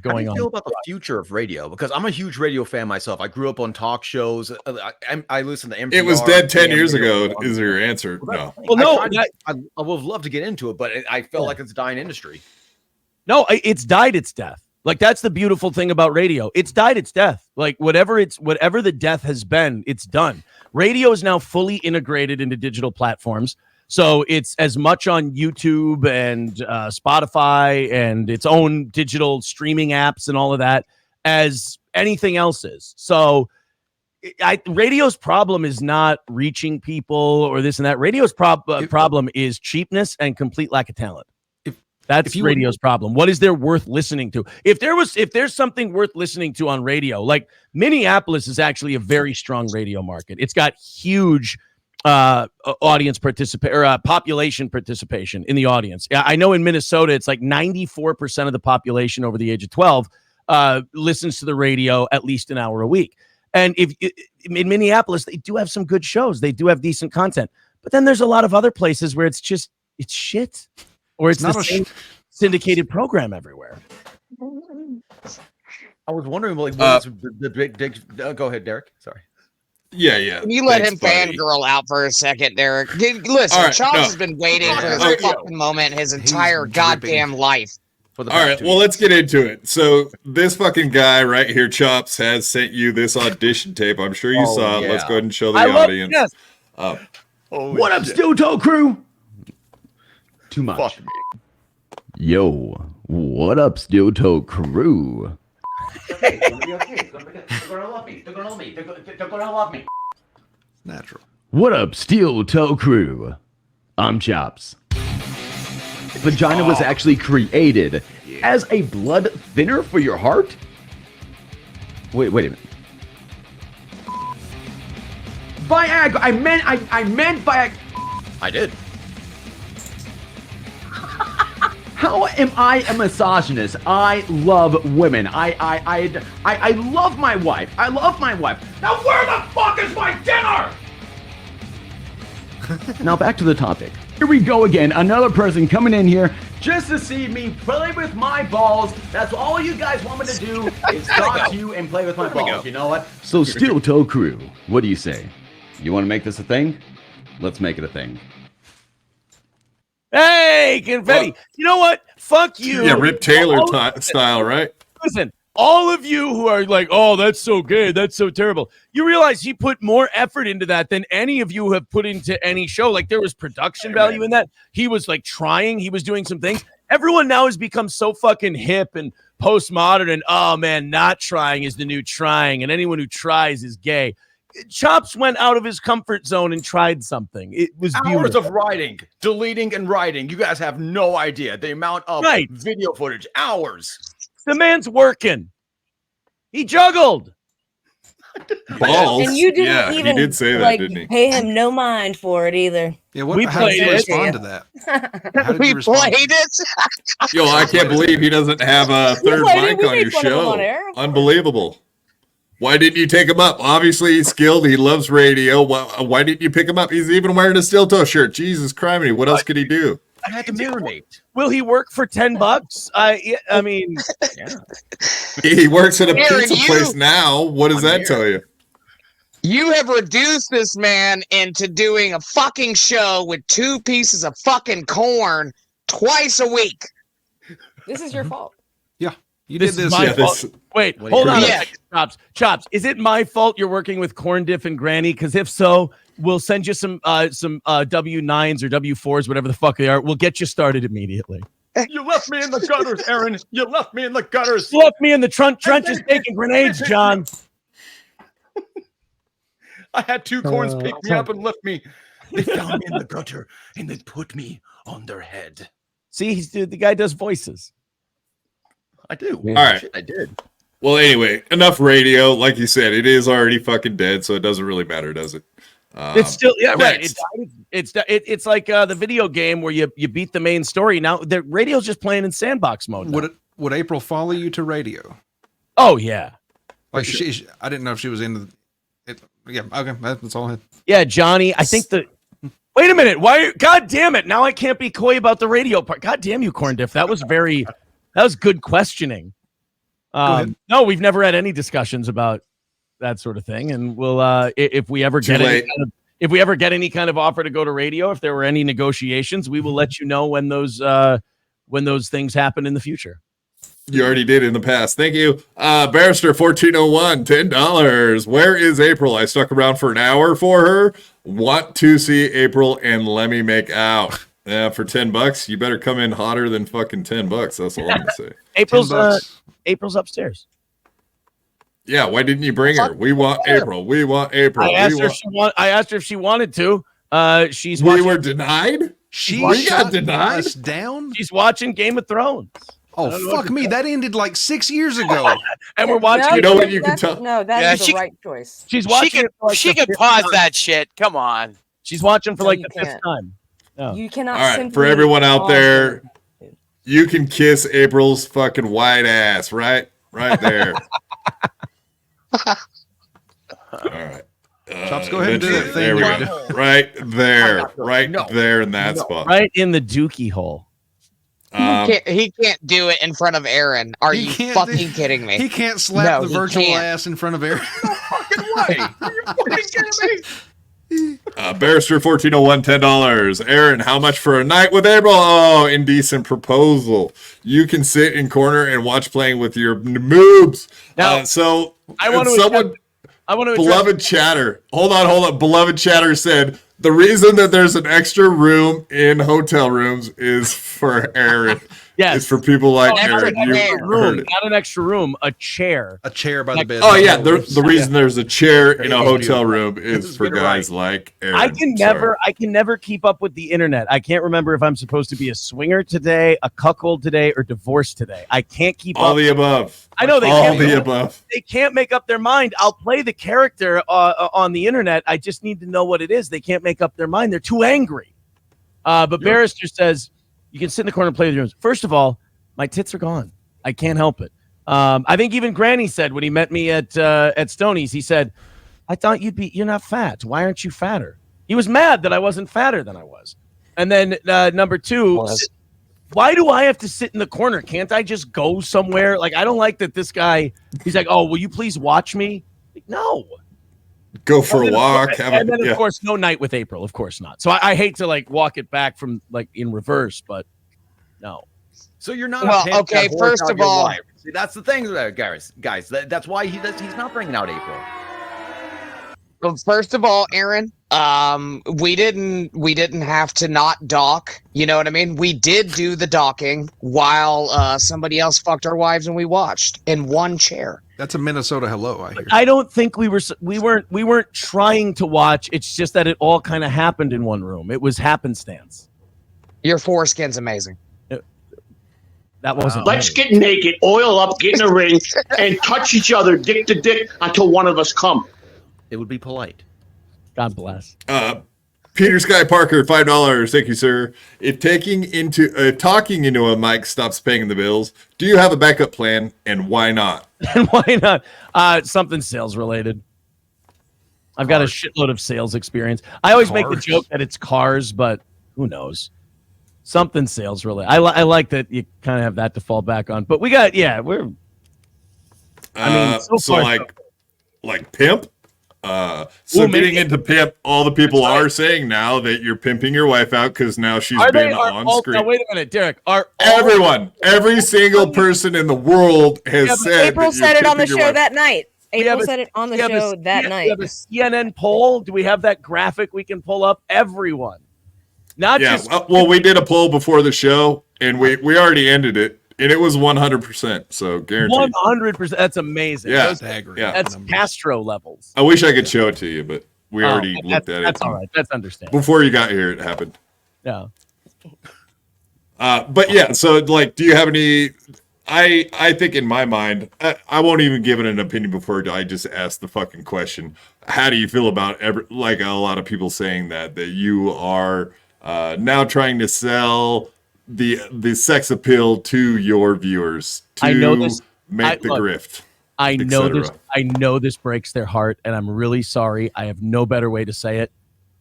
going on. How do you feel about the future of radio? Because I'm a huge radio fan myself. I grew up on talk shows. I listen to NPR. It was dead 10 years ago. Is your answer? No. Well, no. I would love to get into it, but I felt like it's a dying industry. No, it's died its death. Like, that's the beautiful thing about radio. It's died its death. Like, whatever the death has been, it's done. Radio is now fully integrated into digital platforms. So it's as much on YouTube and Spotify and its own digital streaming apps and all of that as anything else is. So radio's problem is not reaching people or this and that. Radio's problem is cheapness and complete lack of talent. That's radio's problem. What is there worth listening to? If there's something worth listening to on radio, like Minneapolis is actually a very strong radio market. It's got huge audience population participation in the audience. I know in Minnesota, it's like 94% of the population over the age of 12 listens to the radio at least an hour a week. And in Minneapolis, they do have some good shows. They do have decent content. But then there's a lot of other places where it's shit. Or it's the same syndicated program everywhere. I was wondering, like, the big. Go ahead, Derek. Sorry. Yeah. Can you let him fangirl out for a second, Derek? Listen, right, Chops has been waiting for this fucking moment his entire goddamn life. All right, well, let's get into it. So this fucking guy right here, Chops, has sent you this audition tape. I'm sure you saw it. Yeah. Let's go ahead and show the audience. What up, Steel Toe Crew? Too much. Yo, what up, Steel Toe Crew? Okay. They're gonna love me. They're gonna love me. Natural. What up, Steel Toe Crew? I'm Chops. Vagina was actually created as a blood thinner for your heart? Wait a minute. Viagra. I meant Viagra. I did. How am I a misogynist? I love women. I love my wife. I love my wife. Now where the fuck is my dinner? Now back to the topic. Here we go again. Another person coming in here just to see me play with my balls. That's all you guys want me to do is talk to you and play with my balls. You know what? So Steel Toe Crew, what do you say? You want to make this a thing? Let's make it a thing. Hey, confetti. You know what? Fuck you. Yeah, Rip Taylor style, right? Listen, all of you who are like, oh, that's so gay, that's so terrible. You realize he put more effort into that than any of you have put into any show. Like, there was production value in that. He was like trying. He was doing some things. Everyone now has become so fucking hip and postmodern and, oh, man, not trying is the new trying. And anyone who tries is gay. Chops went out of his comfort zone and tried something. It was beautiful. Hours of writing, deleting and writing. You guys have no idea the amount of video footage. Hours. The man's working. He juggled. Balls. And you didn't even he did say that, like didn't he? pay him no mind for it either. Yeah, how did you respond to that? How did We you respond? played it. Yo, I can't believe he doesn't have a third mic on your show. Unbelievable. Why didn't you take him up? Obviously, he's skilled. He loves radio. Why didn't you pick him up? He's even wearing a Steel Toe shirt. Jesus Christ, what else could he do? I had to marinate. Will he work for $10? I mean, yeah. He works at a Aaron, pizza place now. What does that tell you? You have reduced this man into doing a fucking show with 2 pieces of fucking corn twice a week. This is your fault. Yeah, you did this. My fault. Wait, hold on a second, Chops. Is it my fault you're working with Corn Diff and Granny? Because if so, we'll send you some W9s or W4s, whatever the fuck they are. We'll get you started immediately. You left me in the gutters, Aaron. You left me in the gutters. You left me in the trenches taking grenades, John. I had 2 corns pick me up and lift me. They found me in the gutter and they put me on their head. See, the guy does voices. I do. All right. Shit, I did. Well, anyway, enough radio. Like you said, it is already fucking dead, so it doesn't really matter, does it? It's still right. It's like the video game where you beat the main story. Now the radio's just playing in sandbox mode. Would April follow you to radio? Oh yeah. Like I didn't know if she was into it. Yeah. Okay. That's all I had. Yeah, Johnny. I think Wait a minute. Why? God damn it! Now I can't be coy about the radio part. God damn you, Corn Diff. That was good questioning. No, we've never had any discussions about that sort of thing, and we'll if we ever get any kind of offer to go to radio, if there were any negotiations, we will let you know when those things happen in the future. You already did in the past. Thank you. Barrister 1401, $10. Where is April? I stuck around for an hour for her. Want to see April and Lemmi make out. Yeah, for $10, you better come in hotter than fucking $10. That's all I'm gonna say. April's upstairs. Yeah, why didn't you bring her? We want April. We want April. I asked her if she wanted to. We were denied. We got denied. Us down. She's watching Game of Thrones. Oh, fuck me. That ended like 6 years ago. And we're watching. You know what you can tell? No, that's the right choice. She's watching. She could pause that shit. Come on. She's watching for like the fifth time. No. You cannot. All right, for everyone out there, you can kiss April's fucking white ass right there. All right. Chops, go ahead and do that thing. There we go. Right there in that spot. Right in the dookie hole. He can't do it in front of Aaron. Are you fucking kidding me? He can't slap the virtual ass in front of Aaron. No fucking way. Are you fucking kidding me? Barrister 1401, $10. Aaron, how much for a night with April? Oh, indecent proposal. You can sit in corner and watch playing with your moobs. Now, I want to beloved chatter. Hold on. Beloved chatter said the reason that there's an extra room in hotel rooms is for Aaron. Yes. It's for people like Aaron. Not an extra room, a chair. A chair by the bed. Oh yeah, the reason there's a chair in a hotel room is for guys like Aaron. I can never keep up with the internet. I can't remember if I'm supposed to be a swinger today, a cuckold today, or divorced today. I can't keep all up. the above. I know above. They can't make up their mind. I'll play the character on the internet. I just need to know what it is. They can't make up their mind. They're too angry. But Barrister says you can sit in the corner and play with your rooms. First of all, my tits are gone. I can't help it. I think even Granny said when he met me at Stoney's, he said, I thought you're not fat. Why aren't you fatter? He was mad that I wasn't fatter than I was. And then number two, why do I have to sit in the corner? Can't I just go somewhere? Like, I don't like that this guy, he's like, oh, will you please watch me? Like, no. Go for a walk. Of course, no night with April. Of course not. So I hate to like walk it back from like in reverse, but no. So you're not okay. First of all, see, that's the thing, guys. That's why he's not bringing out April. Well, first of all, Aaron, we didn't have to not dock. You know what I mean? We did do the docking while somebody else fucked our wives, and we watched in one chair. That's a Minnesota hello, I hear. I don't think we weren't trying to watch. It's just that it all kind of happened in one room. It was happenstance. Your foreskin's amazing. That wasn't. Let's get naked, oil up, get in a ring, and touch each other dick to dick until one of us come. It would be polite. God bless. Peter Sky Parker, $5. Thank you, sir. If talking into a mic stops paying the bills, do you have a backup plan, and why not? And why not? Something sales related. I've got a shitload of sales experience. I always make the joke that it's cars, but who knows? Something sales related. I like that you kind of have that to fall back on. But we got we're. I mean, so far, like pimp. Getting into pimp, all the people are saying now that you're pimping your wife out because now she's been on screen. Now, wait a minute, Derek. Every single person in the world has said. April said it on the show that night. April said it on the show that night. We have a CNN poll. Do we have that graphic we can pull up? Everyone. Not just. Well, we did a poll before the show, and we already ended it. And it was 100%, so guaranteed. 100%. That's amazing. Yeah, that's Castro levels. I wish I could show it to you, but we already looked at it. That's all right. That's understandable. Before you got here, it happened. Yeah. But yeah, so like, do you have any? I think in my mind, I won't even give it an opinion before I just ask the fucking question. How do you feel about like a lot of people saying that you are now trying to sell the sex appeal to your viewers to make the grift. I know this breaks their heart, and I'm really sorry. I have no better way to say it.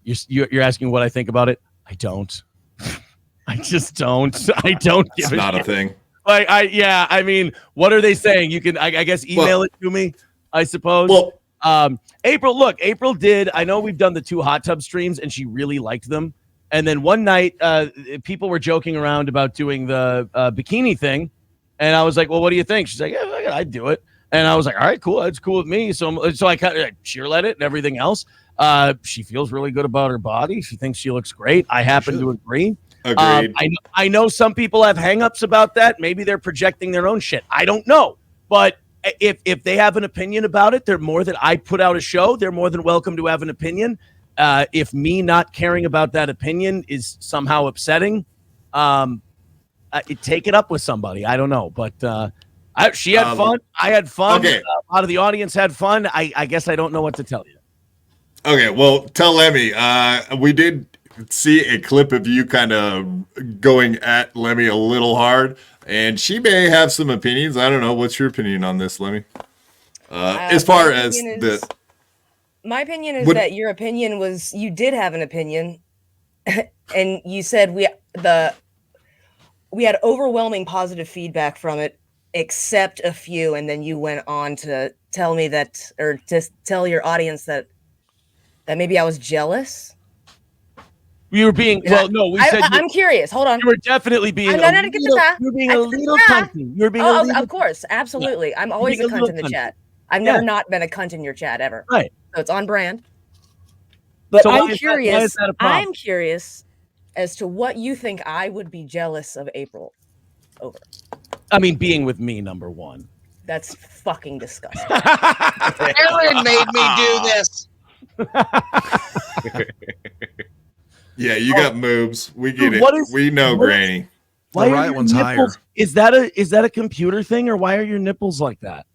You're asking what I think about it. I don't. I just don't. I don't give it's not a thing. Like, I mean, what are they saying? You can, I guess, email it to me, I suppose. Well, April did. I know we've done the 2 hot tub streams, and she really liked them. And then one night, people were joking around about doing the bikini thing, and I was like, "Well, what do you think?" She's like, "Yeah, I'd do it." And I was like, "All right, cool. That's cool with me." So I kind of cheerled it and everything else. She feels really good about her body. She thinks she looks great. I happen to agree. Agreed. I know some people have hangups about that. Maybe they're projecting their own shit. I don't know. But if they have an opinion about it, they're more than I put out a show. They're more than welcome to have an opinion. If me not caring about that opinion is somehow upsetting, take it up with somebody. I don't know. But she had fun. I had fun. Okay. A lot of the audience had fun. I guess I don't know what to tell you. Okay, well, tell Lemmi. We did see a clip of you kind of going at Lemmi a little hard, and she may have some opinions. I don't know. What's your opinion on this, Lemmi? As far as my opinion is that your opinion was you did have an opinion, and you said we had overwhelming positive feedback from it, except a few, and then you went on to tell me that, or to tell your audience that maybe I was jealous. You were being I'm curious. Hold on. You were definitely being. You were being a little cunty. You were being. Of course, absolutely. Yeah. I'm always a cunt in the chat. I've never not been a cunt in your chat ever. Right. So it's on brand. But so I'm curious. I'm curious as to what you think I would be jealous of April over. I mean, being with me, number one. That's fucking disgusting. Aaron made me do this. Yeah, you got moves. We get it. We know, Granny. The right one's higher. Is that a computer thing, or why are your nipples like that?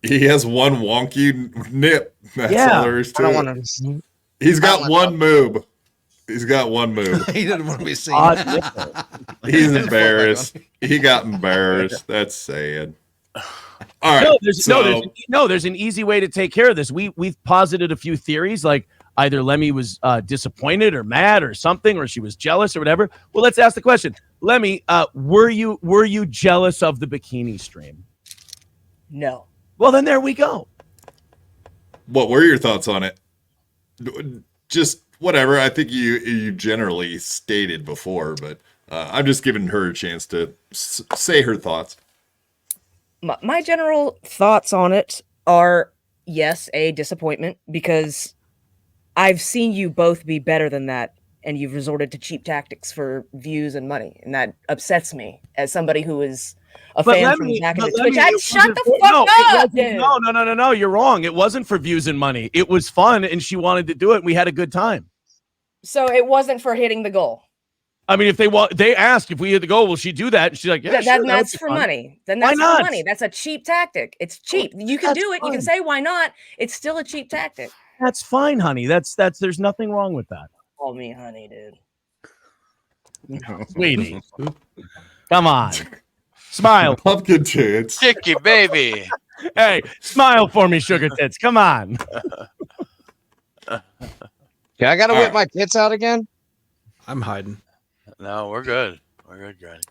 He has one wonky nip. That's all there is to it. He's got one move. He's got one move. He didn't want to be seen. He's embarrassed. He got embarrassed. That's sad. All right. There's an easy way to take care of this. We've posited a few theories, like either Lemmi was disappointed or mad or something, or she was jealous or whatever. Well, let's ask the question. Lemmi, were you jealous of the bikini stream? No. Well, then there we go. What were your thoughts on it? Just whatever. I think you generally stated before, but I'm just giving her a chance to say her thoughts. My general thoughts on it are, yes, a disappointment, because I've seen you both be better than that, and you've resorted to cheap tactics for views and money, and that upsets me as somebody who is a fan from back in the Twitch. Shut the fuck up, dude. No, you're wrong. It wasn't for views and money. It was fun, and she wanted to do it, and we had a good time. So it wasn't for hitting the goal. I mean, if they asked if we hit the goal, will she do that? And she's like, yeah, sure, that's for money. Then that's for money. That's a cheap tactic. It's cheap. You can do it. You can say why not. It's still a cheap tactic. That's fine, honey. That's there's nothing wrong with that. Call me honey, dude. Sweetie. Come on. Smile. Pumpkin tits. Chicky baby. Hey, smile for me, sugar tits. Come on. I gotta whip my tits out again? I'm hiding. No, we're good. We're good, Granny.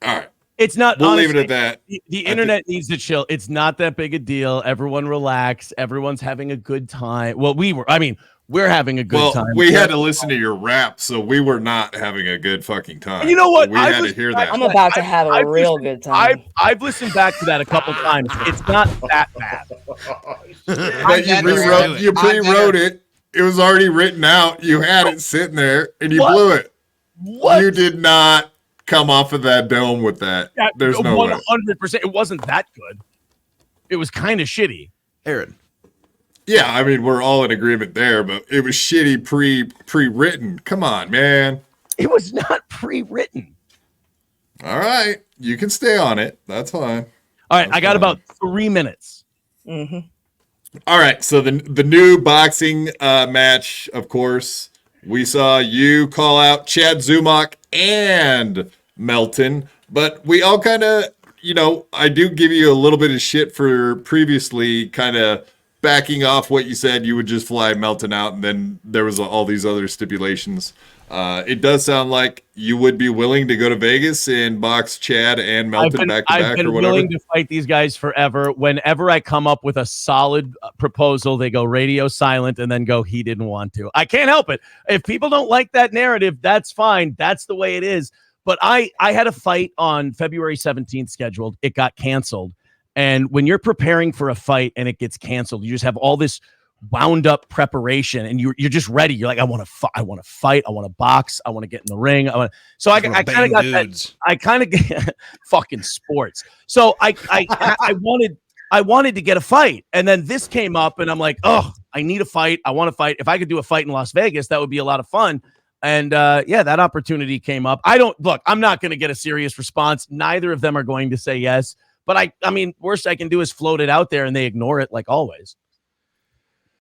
All right. It's not. We'll honestly, leave it at that. The internet needs to chill. It's not that big a deal. Everyone relax. Everyone's having a good time. Well, we're having a good time. We had to listen to your rap, so we were not having a good fucking time. And you know what? We had to hear that. I'm about to have a real good time. I've listened back to that a couple times. It's not that bad. But you pre-wrote it. It was already written out. You had it sitting there, and you blew it. What? You did not come off of that dome with that. There's no 100%. It wasn't that good. It was kind of shitty. Aaron. Yeah, I mean, we're all in agreement there, but it was shitty pre-written. Come on, man. It was not pre-written. All right. You can stay on it. That's fine. All right. I got about 3 minutes. Mm-hmm. All right. So the new boxing match, of course, we saw you call out Chad Zumach and Melton, but we all kind of, I do give you a little bit of shit for previously kind of backing off what you said, you would just fly Melton out, and then there was all these other stipulations. It does sound like you would be willing to go to Vegas and box Chad and Melton back to back or whatever. I've been willing to fight these guys forever. Whenever I come up with a solid proposal, they go radio silent and then go, he didn't want to. I can't help it. If people don't like that narrative, that's fine. That's the way it is. But I had a fight on February 17th scheduled. It got canceled. And when you're preparing for a fight and it gets canceled, you just have all this wound up preparation and you're just ready. You're like, I want to fight. I want to box. I want to get in the ring. So I kind of got that. I kind of get fucking sports. So I wanted to get a fight. And then this came up and I'm like, oh, I need a fight. I want to fight. If I could do a fight in Las Vegas, that would be a lot of fun. And that opportunity came up. I'm not going to get a serious response. Neither of them are going to say yes. But I mean, worst I can do is float it out there and they ignore it like always.